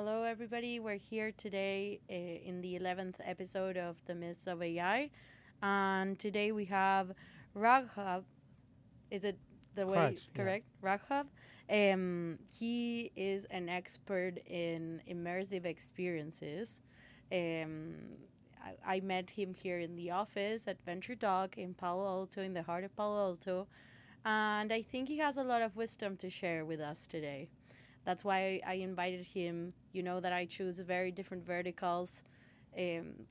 Hello, everybody. We're here today in the 11th episode of the Myths of AI. And today we have Raghav. Is it the way Correct. Yeah. correct? Raghav. He is an expert in immersive experiences. Um, I met him here in the office at Venture Dog in Palo Alto, in the heart of Palo Alto. And I think he has a lot of wisdom to share with us today. That's why I invited him. You know that I choose very different verticals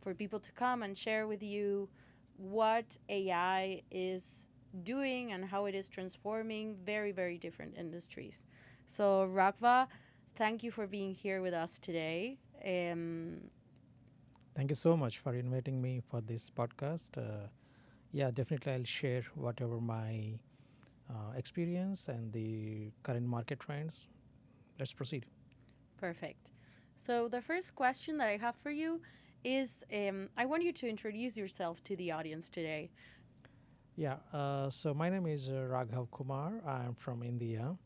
for people to come and share with you what AI is doing and how it is transforming very, very different industries. So, Ragvah, thank you for being here with us today. Thank you so much for inviting me for this podcast. Yeah, definitely I'll share whatever my experience and the current market trends. Let's proceed. Perfect. So, the first question that I have for you is I want you to introduce yourself to the audience today. Yeah. So my name is Raghav Kumar. I'm from India.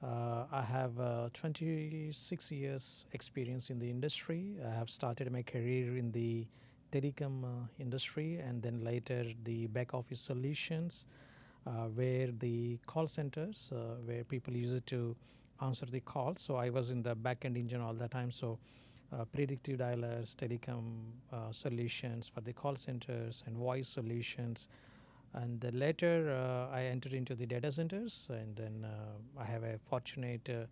I have 26 years experience in the industry. I have started my career in the telecom industry and then later the back office solutions where the call centers where people use it to answer the calls. So I was in the back end engine all the time. So predictive dialers, telecom solutions for the call centers and voice solutions. And then later I entered into the data centers and then I have a fortunate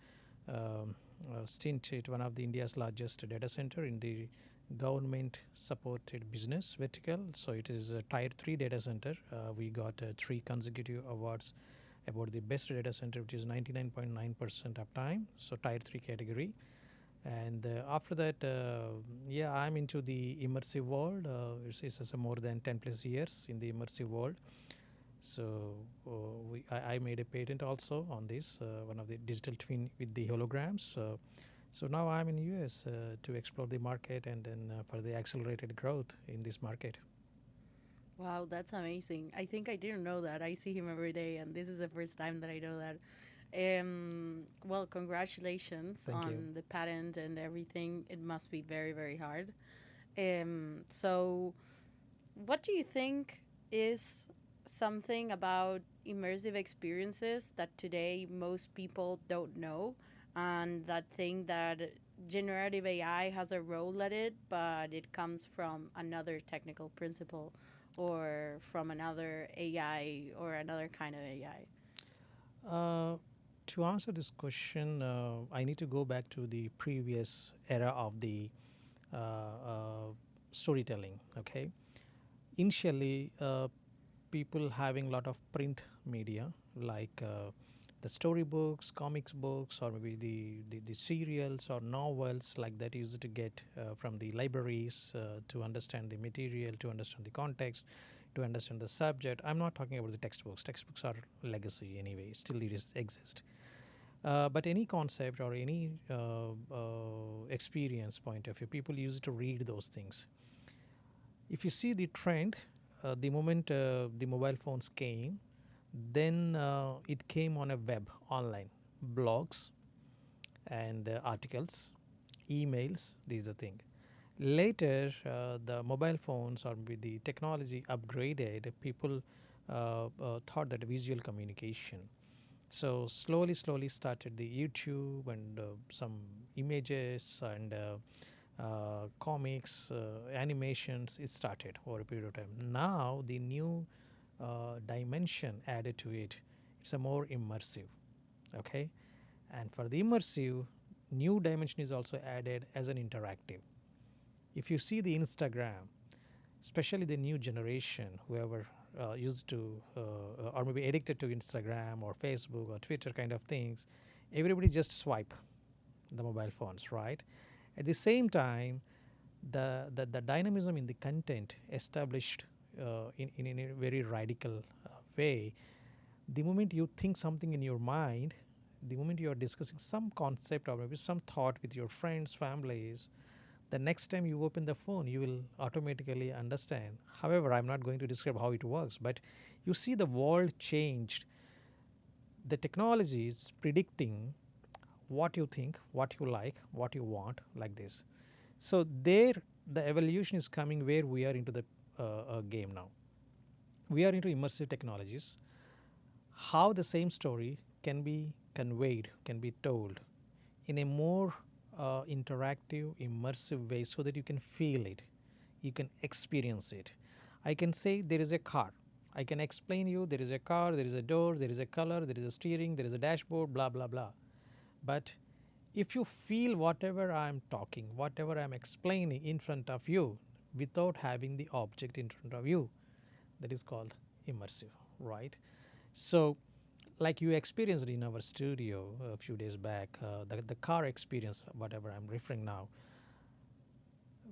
stint at one of the India's largest data center in the government supported business vertical. So it is a tier 3 data center. We got 3 consecutive awards about the best data center, which is 99.9% uptime, so tier 3 category. And after that, yeah, I'm into the immersive world. It's more than 10 plus years in the immersive world. So I made a patent also on this, one of the digital twin with the holograms. So now I'm in US to explore the market and then for the accelerated growth in this market. Wow, that's amazing. I think I didn't know that. I see him every day, and this is the first time that I know that. Well, congratulations Thank you. on the patent and everything. It must be very, very hard. So, what do you think is something about immersive experiences that today most people don't know, and that think that generative AI has a role at it, but it comes from another technical principle or from another AI or another kind of AI? Uh, to answer this question, I need to go back to the previous era of the storytelling. Okay, initially, people having a lot of print media like the storybooks, comics books, or maybe the serials or novels like that used to get from the libraries to understand the material, to understand the context, to understand the subject. I'm not talking about the textbooks. Textbooks are legacy anyway. Still, it is exist. But any concept or any experience point of view, people used to read those things. If you see the trend, the moment the mobile phones came, then it came on a web online, blogs and articles, emails. These are things. Later, the mobile phones or with the technology upgraded, people thought that visual communication. So slowly started the YouTube and some images and comics, animations. It started over a period of time. Now the new dimension added to it, it's a more immersive. Okay, and for the immersive, new dimension is also added as an interactive. If you see the Instagram, especially the new generation, whoever used to or maybe addicted to Instagram or Facebook or Twitter kind of things, everybody just swipe the mobile phones, right? At the same time, the dynamism in the content established in a very radical way. The moment you think something in your mind, the moment you are discussing some concept or maybe some thought with your friends, families, the next time you open the phone, you will automatically understand. However, I'm not going to describe how it works, but you see the world changed. The technology is predicting what you think, what you like, what you want, like this. So there, the evolution is coming where we are into the game now. We are into immersive technologies. How the same story can be conveyed, can be told in a more interactive, immersive way, so that you can feel it, you can experience it. I can say there is a car. I can explain you there is a car, there is a door, there is a color, there is a steering, there is a dashboard, blah blah blah. But if you feel whatever I'm talking, whatever I'm explaining in front of you without having the object in front of you, that is called immersive, right? So, like you experienced in our studio a few days back, the car experience, whatever I'm referring now,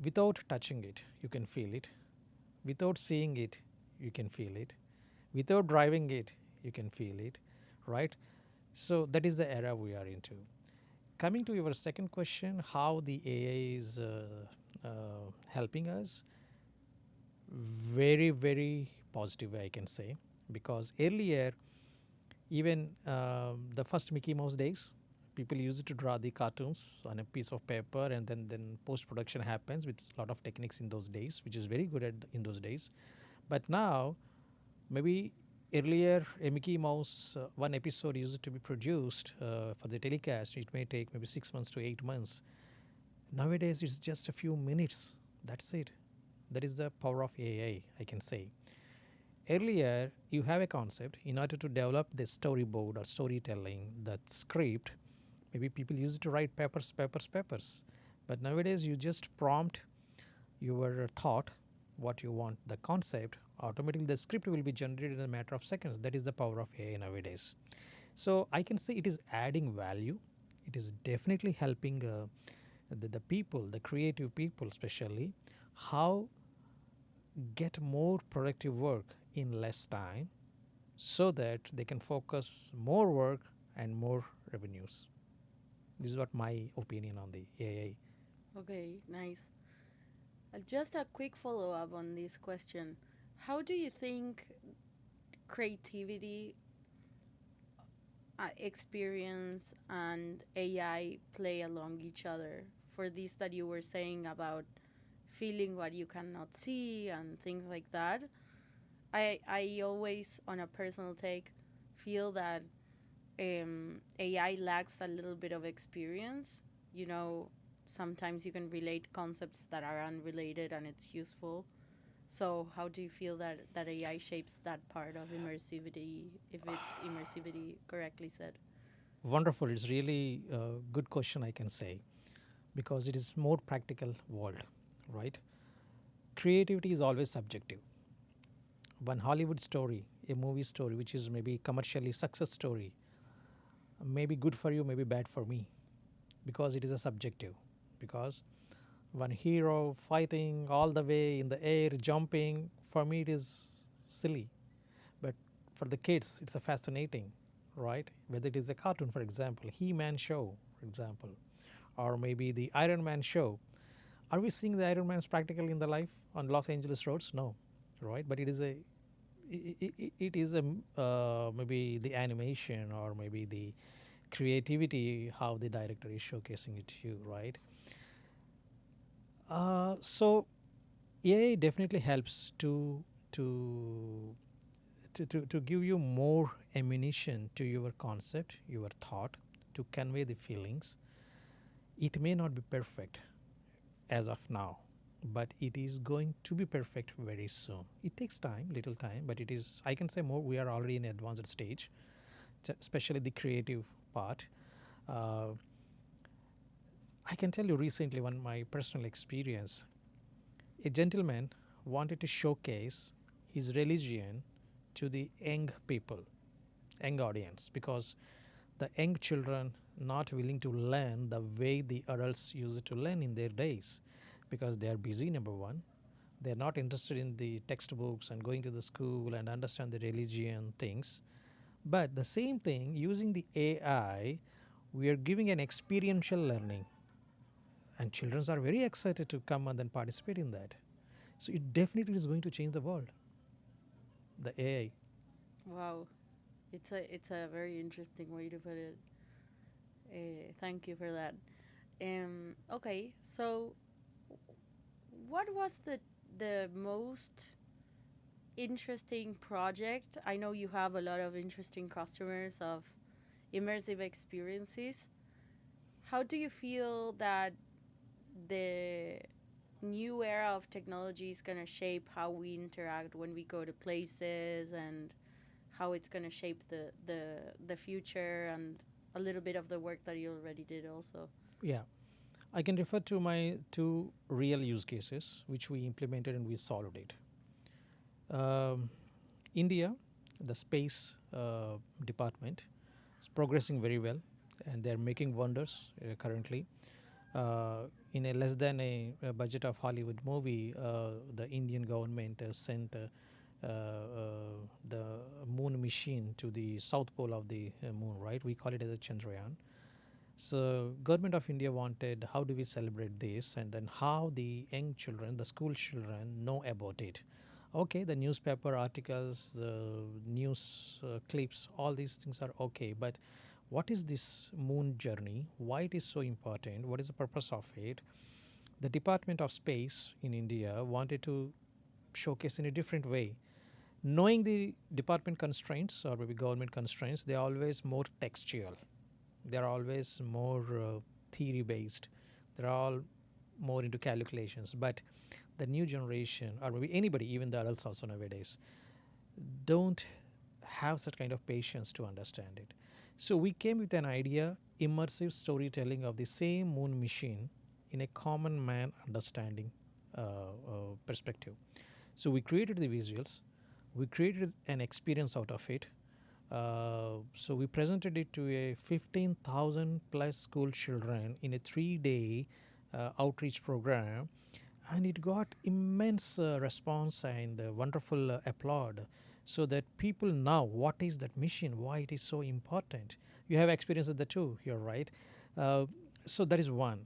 without touching it, you can feel it. Without seeing it, you can feel it. Without driving it, you can feel it, right? So, that is the era we are into. Coming to your second question, how the AI is helping us, very, very positive, I can say, because earlier, even the first Mickey Mouse days, people used to draw the cartoons on a piece of paper, and then post production happens with a lot of techniques in those days, which is very good in those days. But now, maybe earlier a Mickey Mouse one episode used to be produced for the telecast. It may take maybe 6 months to 8 months. Nowadays, it's just a few minutes. That's it. That is the power of AI, I can say. Earlier, you have a concept. In order to develop the storyboard or storytelling, that script, maybe people used to write papers. But nowadays, you just prompt your thought, what you want, the concept, automatically the script will be generated in a matter of seconds. That is the power of AI nowadays. So I can say it is adding value. It is definitely helping the people, the creative people especially, how get more productive work in less time, so that they can focus more work and more revenues. This is what my opinion on the AI. Okay, nice. Just a quick follow up on this question. How do you think creativity, experience, and AI play along each other? For this that you were saying about feeling what you cannot see and things like that, I always, on a personal take, feel that AI lacks a little bit of experience. You know, sometimes you can relate concepts that are unrelated and it's useful. So, how do you feel that AI shapes that part of immersivity, if it's immersivity correctly said? Wonderful. It's really a good question, I can say, because it is more practical world, right? Creativity is always subjective. One Hollywood story, a movie story, which is maybe commercially success story, may be good for you, maybe bad for me, because it is a subjective. Because one hero fighting all the way in the air, jumping, for me it is silly. But for the kids, it's a fascinating, right? Whether it is a cartoon, for example, He-Man show, for example, or maybe the Iron Man show. Are we seeing the Iron Man's practically in the life on Los Angeles roads? No, right? But it is a it is a maybe the animation or maybe the creativity how the director is showcasing it to you, right? So AI definitely helps to to give you more ammunition to your concept, your thought, to convey the feelings. It may not be perfect as of now, but it is going to be perfect very soon. It takes time, little time, but it is, I can say more, we are already in advanced stage, especially the creative part. Uh, I can tell you recently one my personal experience. A gentleman wanted to showcase his religion to the young people, young audience, because the young children not willing to learn the way the adults used to learn in their days, because they are busy, number one. They are not interested in the textbooks and going to the school and understand the religion things. But the same thing, using the AI, we are giving an experiential learning, and children are very excited to come and then participate in that. So it definitely is going to change the world, the AI. Wow, it's a very interesting way to put it. Thank you for that. Okay, so what was the most interesting project? I know you have a lot of interesting customers of immersive experiences. How do you feel that the new era of technology is going to shape how we interact when we go to places, and how it's going to shape the future, and a little bit of the work that you already did also? Yeah, I can refer to my two real use cases which we implemented and we solved it. Um, India, the space department is progressing very well, and they're making wonders currently. In a less than a budget of Hollywood movie, the Indian government sent the moon machine to the south pole of the moon. Right, we call it as a Chandrayaan. So, government of India wanted how do we celebrate this, and then how the young children, the school children, know about it. Okay, the newspaper articles, the news clips, all these things are okay. But what is this moon journey? Why it is so important? What is the purpose of it? The Department of Space in India wanted to showcase in a different way. Knowing the department constraints or maybe government constraints, they are always more textual, they're always more theory based, they're all more into calculations. But the new generation or maybe anybody, even the adults also nowadays, don't have such kind of patience to understand it. So we came with an idea, immersive storytelling of the same moon machine in a common man understanding perspective. So we created the visuals, we created an experience out of it. So we presented it to a 15,000 plus school children in a 3 day outreach program, and it got immense response and wonderful applaud. So that people know what is that mission, why it is so important. You have experience with the two, you're right. Uh, so that is one.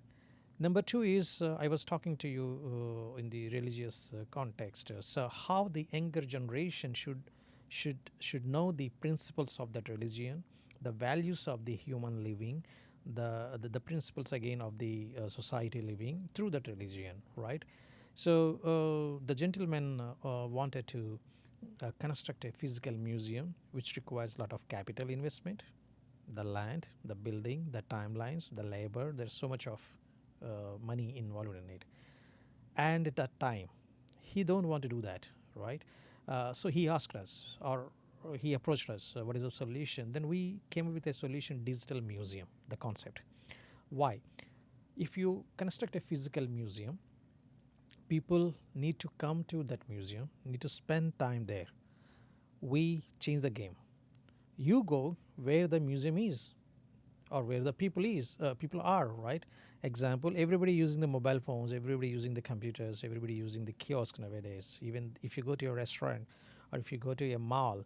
Number two is I was talking to you in the religious context. So how the younger generation should know the principles of that religion, the values of the human living, the principles again of the society living through that religion, right? So the gentleman wanted to construct a physical museum, which requires a lot of capital investment, the land, the building, the timelines, the labor. There's so much of money involved in it, and at that time, he don't want to do that, right? So he asked us, or he approached us, what is the solution? Then we came up with a solution: digital museum, the concept. Why? If you construct a physical museum, people need to come to that museum, need to spend time there. We change the game. You go where the museum is, or where the people are, right? Example, everybody using the mobile phones, everybody using the computers, everybody using the kiosk nowadays. Even if you go to a restaurant or if you go to a mall,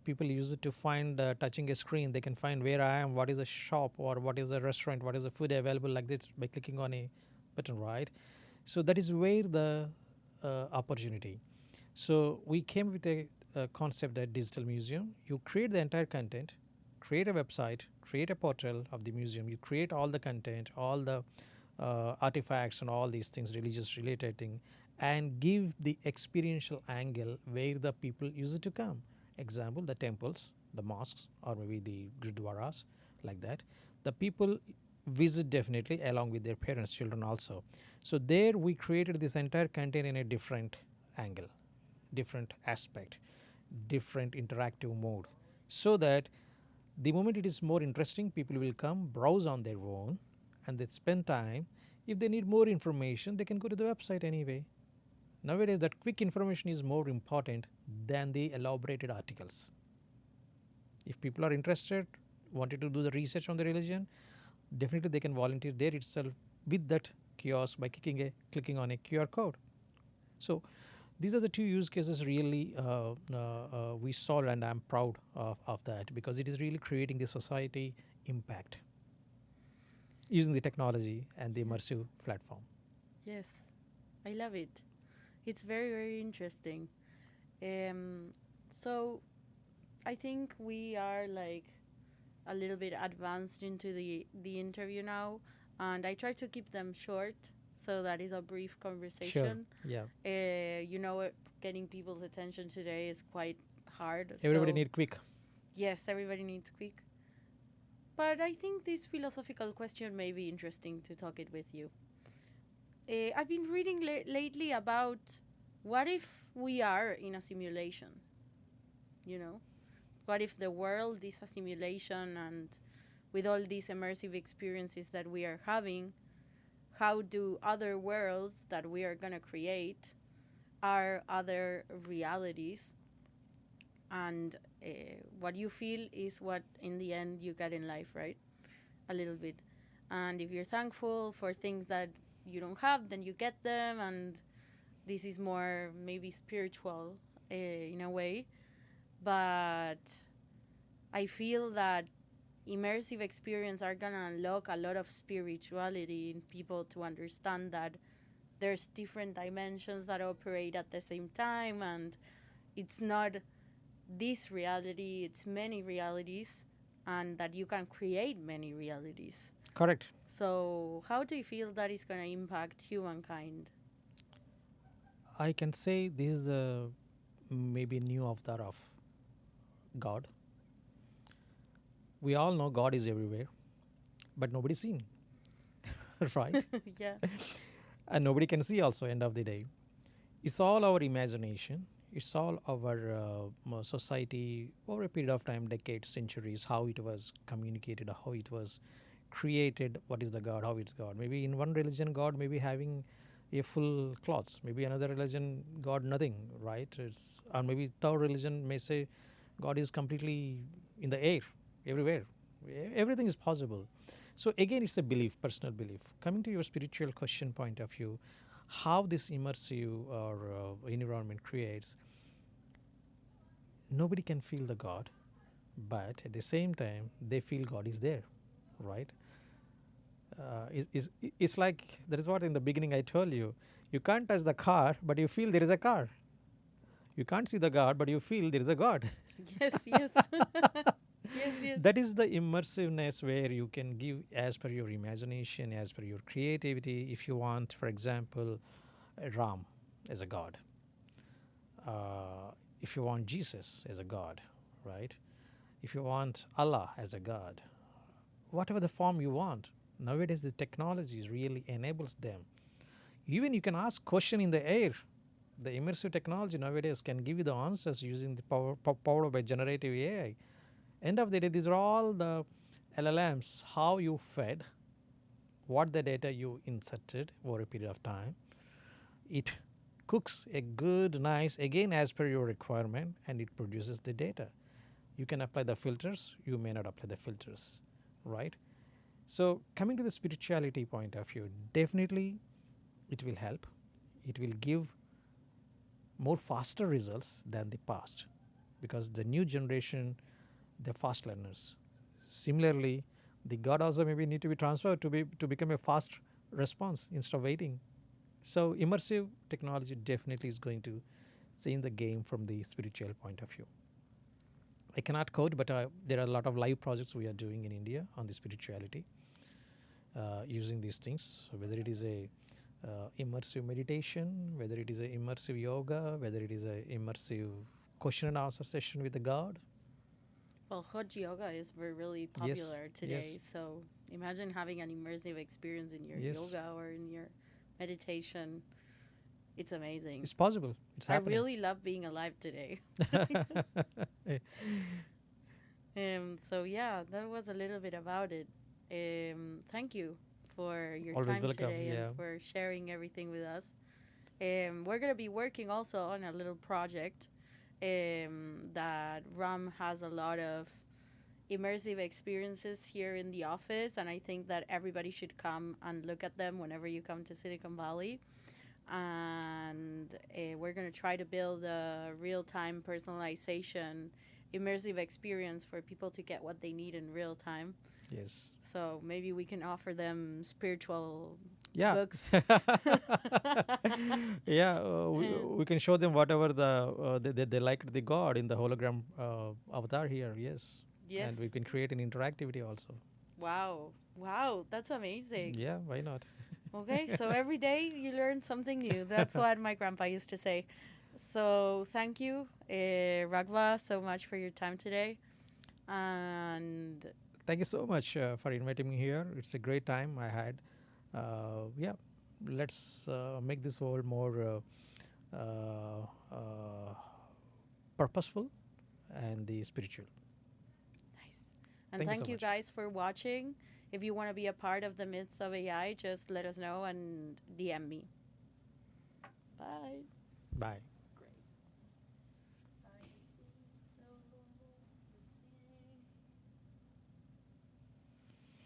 people use it to find, touching a screen they can find where I am, what is a shop or what is a restaurant, what is the food available, like this, by clicking on a button, right? So that is where the opportunity. So we came with a concept that digital museum. You create the entire content, create a website, create a portal of the museum. You create all the content, all the artifacts, and all these things, religious related thing, and give the experiential angle where the people use it to come. Example: the temples, the mosques, or maybe the gurdwaras, like that. The people visit definitely along with their parents, children also. So there we created this entire content in a different angle, different aspect, different interactive mode, so that the moment it is more interesting, people will come, browse on their own, and they spend time. If they need more information, they can go to the website anyway. Nowadays, that quick information is more important than the elaborated articles. If people are interested, wanted to do the research on the religion, definitely they can volunteer there itself with that kiosk by clicking on a QR code. So these are the two use cases really we saw, and I'm proud of that, because it is really creating the society impact using the technology and the Yes. immersive platform. Yes, I love it. It's very, very interesting. Um, so I think we are like a little bit advanced into the interview now, and I try to keep them short, so that is a brief Sure. conversation. Yeah. You know, getting people's attention today is quite hard. Everybody So need quick. yes, everybody needs quick. But I think this philosophical question may be interesting to talk it with you. I've been reading lately about what if we are in a simulation, you know? What if the world is a simulation, and with all these immersive experiences that we are having, how do other worlds that we are going to create are other realities? And what you feel is what in the end you get in life, right? A little bit. And if you're thankful for things that you don't have, then you get them. And this is more maybe spiritual in a way. But I feel that immersive experience are gonna unlock a lot of spirituality in people to understand that there's different dimensions that operate at the same time, and it's not this reality, it's many realities, and that you can create many realities. Correct. So how do you feel that is gonna impact humankind? I can say this is a maybe new avatar of God. We all know God is everywhere, but nobody's seen, right? Yeah. And nobody can see also. End of the day, it's all our imagination. It's all our society over a period of time, decades, centuries, how it was communicated, how it was created. What is the God? How it's God? Maybe in one religion, God may be having a full cloths. Maybe another religion, God nothing, right? It's or maybe third religion may say God is completely in the air, everywhere. Everything is possible. So again, it's a belief, personal belief. Coming to your spiritual question point of view, how this immersive or environment creates, nobody can feel the God, but at the same time, they feel God is there, right? It's like that is what in the beginning I told you. You can't touch the car, but you feel there is a car. You can't see the God, but you feel there is a God. Yes, yes. Yes, yes. That is the immersiveness where you can give as per your imagination, as per your creativity. If you want, for example, Ram as a God, if you want Jesus as a God, right? If you want Allah as a God, whatever the form you want, nowadays the technologies really enables them. Even you can ask question in the air. The immersive technology nowadays can give you the answers using the power by generative AI. End of the day, these are all the LLMs, how you fed, what the data you inserted over a period of time. It cooks a good, nice, again as per your requirement, and it produces the data. You can apply the filters, you may not apply the filters, right? So coming to the spirituality point of view, definitely it will help. It will give more faster results than the past, because the new generation, they're fast learners. Similarly, the God also maybe need to be transferred to become a fast response instead of waiting. So immersive technology definitely is going to change the game from the spiritual point of view. I cannot code, but there are a lot of live projects we are doing in India on the spirituality using these things. So whether it is a immersive meditation, whether it is a immersive yoga, whether it is a immersive question and answer session with the God. Well, hot yoga is really Yes, popular today. yes, So imagine having an immersive experience in your yes. yoga or in your meditation. It's amazing. It's possible. It's I happening. really love being alive today. So yeah, that was a little bit about it. Thank you for your Always time welcome. today Yeah. and for sharing everything with us. We're gonna be working also on a little project that Ram has a lot of immersive experiences here in the office, and I think that everybody should come and look at them whenever you come to Silicon Valley. And we're going to try to build a real-time personalization immersive experience for people to get what they need in real time. Yes. So maybe we can offer them spiritual Yeah. books. Yeah. And We can show them whatever they liked the God in the hologram avatar here. Yes. and we Yes. can create an interactivity also. Wow. Wow. That's amazing. Yeah, why not? Okay. So every day you learn something new. That's what my grandpa used to say. So thank you, Ragva, so much for your time today. And Thank you so much for inviting me here. It's a great time I had. Yeah, let's make this world more purposeful and the spiritual. nice. And Thank you so thank you much. guys for watching. If you want to be a part of the myths of AI, just let us know and DM me. Bye. Bye.